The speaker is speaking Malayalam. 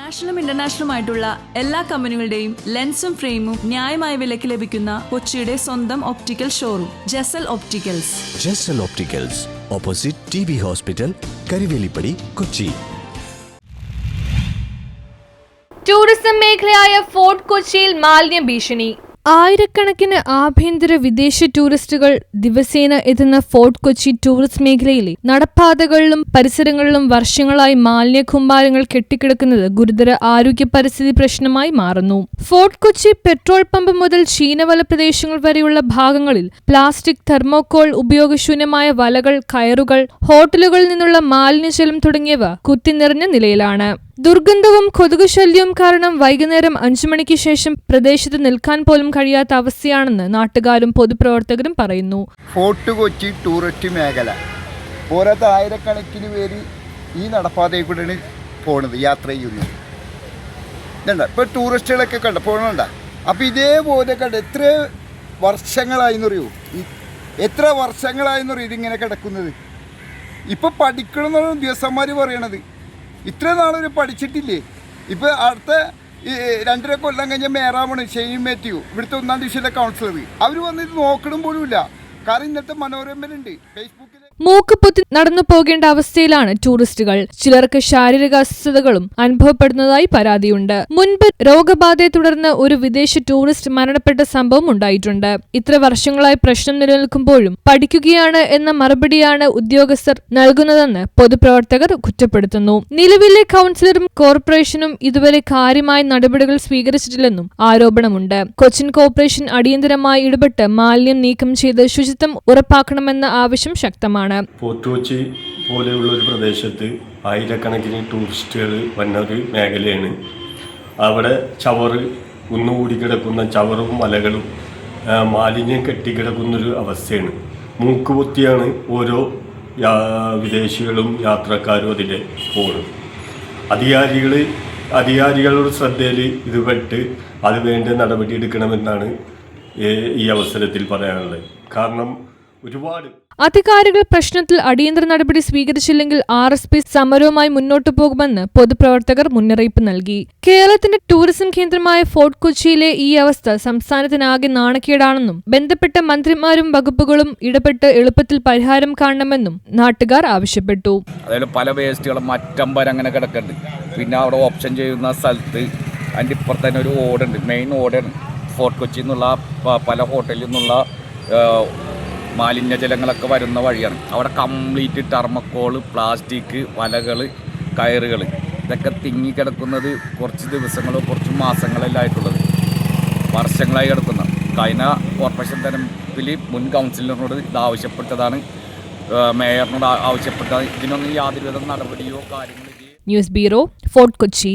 നാഷണലും ഇന്റർനാഷണലുമായിട്ടുള്ള എല്ലാ കമ്പനികളുടെയും ലെൻസും ഫ്രെയിമും ന്യായമായ വിലയ്ക്ക് ലഭിക്കുന്ന കൊച്ചിയുടെ സ്വന്തം optical showroom Jasal opticals. Jasal opticals, opposite TB hospital, Karivelippady, Kochi. Tourism മേഖലയായ ഫോർട്ട് കൊച്ചിയിൽ മാലിന്യ ഭീഷണി. ആയിരക്കണക്കിന് ആഭ്യന്തര വിദേശ ടൂറിസ്റ്റുകൾ ദിവസേന എത്തുന്ന ഫോർട്ട് കൊച്ചി ടൂറിസ്റ്റ് മേഖലയിലെ നടപ്പാതകളിലും പരിസരങ്ങളിലും വർഷങ്ങളായി മാലിന്യ കൂമ്പാരങ്ങൾ കെട്ടിക്കിടക്കുന്നത് ഗുരുതര ആരോഗ്യ പരിസ്ഥിതി പ്രശ്നമായി മാറുന്നു. ഫോർട്ട് കൊച്ചി പെട്രോൾ പമ്പ് മുതൽ ചീനവല പ്രദേശങ്ങൾ വരെയുള്ള ഭാഗങ്ങളിൽ പ്ലാസ്റ്റിക്, തെർമോകോൾ, ഉപയോഗശൂന്യമായ വലകൾ, കയറുകൾ, ഹോട്ടലുകളിൽ നിന്നുള്ള മാലിന്യജലം തുടങ്ങിയവ കുത്തിനിറഞ്ഞ നിലയിലാണ്. ദുർഗന്ധവും കൊതുക് ശല്യവും കാരണം വൈകുന്നേരം 5 മണിക്ക് ശേഷം പ്രദേശത്ത് നിൽക്കാൻ പോലും കഴിയാത്ത അവസ്ഥയാണെന്ന് നാട്ടുകാരും പൊതുപ്രവർത്തകരും പറയുന്നു. ഫോർട്ട് കൊച്ചി ടൂറിസ്റ്റ് മേഖല ഓരോ ആയിരക്കണക്കിന് പേര് ഈ നടപ്പാതയിൽ കൂടെയാണ് പോണത്, യാത്ര ചെയ്യുന്നത്. ഇതുണ്ട് ഇപ്പോൾ ടൂറിസ്റ്റുകളൊക്കെ കണ്ട പോകണണ്ട. അപ്പോൾ ഇതേപോലെ കണ്ട എത്ര വർഷങ്ങളായിന്നറിയോ, എത്ര വർഷങ്ങളായിന്നറിയോ ഇതിങ്ങനെ കിടക്കുന്നത്. ഇപ്പോൾ പഠിക്കണമെന്നാണ് ഉദ്യോഗസ്ഥന്മാർ പറയണത്. ഇത്ര നാളൊരു പഠിച്ചിട്ടില്ലേ. ഇപ്പോൾ അടുത്ത 2.5 കൊല്ലം കഴിഞ്ഞ മേയറാവാണ് ഷെയ്ൻ മാത്യു, ഇവിടുത്തെ 1-ാം ഡിവിഷനിലെ കൗൺസിലർ. അവർ വന്നിട്ട് നോക്കണം പോലുമില്ല. കാരണം ഇന്നത്തെ മനോരമയിലുണ്ട്, ഫേസ്ബുക്കിൽ. മൂക്ക് പൊത്തി നടന്നു പോകേണ്ട അവസ്ഥയിലാണ് ടൂറിസ്റ്റുകൾ. ചിലർക്ക് ശാരീരിക അസ്വസ്ഥതകളും അനുഭവപ്പെടുന്നതായി പരാതിയുണ്ട്. മുൻപ് രോഗബാധയെ തുടർന്ന് ഒരു വിദേശ ടൂറിസ്റ്റ് മരണപ്പെട്ട സംഭവം ഉണ്ടായിട്ടുണ്ട്. ഇത്ര വർഷങ്ങളായി പ്രശ്നം നിലനിൽക്കുമ്പോഴും പഠിക്കുകയാണ് എന്ന മറുപടിയാണ് ഉദ്യോഗസ്ഥർ നൽകുന്നതെന്ന് പൊതുപ്രവർത്തകർ കുറ്റപ്പെടുത്തുന്നു. നിലവിലെ കൗൺസിലറും കോർപ്പറേഷനും ഇതുവരെ കാര്യമായ നടപടികൾ സ്വീകരിച്ചിട്ടില്ലെന്നും ആരോപണമുണ്ട്. കൊച്ചിൻ കോർപ്പറേഷൻ അടിയന്തരമായി ഇടപെട്ട് മാലിന്യം നീക്കം ചെയ്ത് ശുചിത്വം ഉറപ്പാക്കണമെന്ന ആവശ്യം ശക്തമാണ്. ഫോർട്ട് കൊച്ചി പോലെയുള്ള ഒരു പ്രദേശത്ത് ആയിരക്കണക്കിന് ടൂറിസ്റ്റുകൾ വന്ന ഒരു മേഖലയാണ്. അവിടെ ചവറ് കുന്നുകൂടി കിടക്കുന്ന ചവറും മലകളും മാലിന്യം കെട്ടിക്കിടക്കുന്നൊരു അവസ്ഥയാണ്. മൂക്കുപൊത്തിയാണ് ഓരോ വിദേശികളും യാത്രക്കാരും അതിലെ പോകുന്നത്. അധികാരികളുടെ ശ്രദ്ധയിൽ ഇത് പെട്ട് അത് വേണ്ട നടപടി എടുക്കണമെന്നാണ് ഈ അവസരത്തിൽ പറയാനുള്ളത്. കാരണം അധികാരികൾ പ്രശ്നത്തിൽ അടിയന്തര നടപടി സ്വീകരിച്ചില്ലെങ്കിൽ RSP സമരവുമായി മുന്നോട്ടു പോകുമെന്ന് പൊതുപ്രവർത്തകർ മുന്നറിയിപ്പ് നൽകി. കേരളത്തിന്റെ ടൂറിസം കേന്ദ്രമായ ഫോർട്ട് കൊച്ചിയിലെ ഈ അവസ്ഥ സംസ്ഥാനത്തിനാകെ നാണക്കേടാണെന്നും ബന്ധപ്പെട്ട മന്ത്രിമാരും വകുപ്പുകളും ഇടപെട്ട് എളുപ്പത്തിൽ പരിഹാരം കാണണമെന്നും നാട്ടുകാർ ആവശ്യപ്പെട്ടു. അതായത് പല വേസ്റ്റുകളും മറ്റമ്പരം അങ്ങനെ കിടക്കുന്നുണ്ട്. പിന്നെ അവിടെ ഓപ്ഷൻ ചെയ്യുന്ന സ്ഥലത്ത് അതിൻ്റെ ഇപ്പുറത്ത് തന്നെ ഒരു ഓടുണ്ട്, മെയിൻ ഓടാണ്. ഫോർട്ട് കൊച്ചിയിൽ നിന്നുള്ള പല ഹോട്ടലിൽ നിന്നുള്ള മാലിന്യജലങ്ങളൊക്കെ വരുന്ന വഴിയാണ്. അവിടെ കംപ്ലീറ്റ് തെർമോകോള്, പ്ലാസ്റ്റിക്, വലകൾ, കയറുകൾ ഇതൊക്കെ തിങ്ങിക്കിടക്കുന്നത് കുറച്ച് ദിവസങ്ങളോ കുറച്ച് മാസങ്ങളല്ലായിട്ടുള്ളത്, വർഷങ്ങളായി കിടക്കുന്ന. കഴിഞ്ഞ കോർപ്പറേഷൻ തരത്തിൽ മുൻ കൗൺസിലറിനോട് ഇത് ആവശ്യപ്പെട്ടതാണ്, മേയറിനോട് ആവശ്യപ്പെട്ടതാണ്. ഇതിനൊന്നും യാതൊരുവിധ നടപടിയോ കാര്യങ്ങളോ. News bureau, fort Kochi.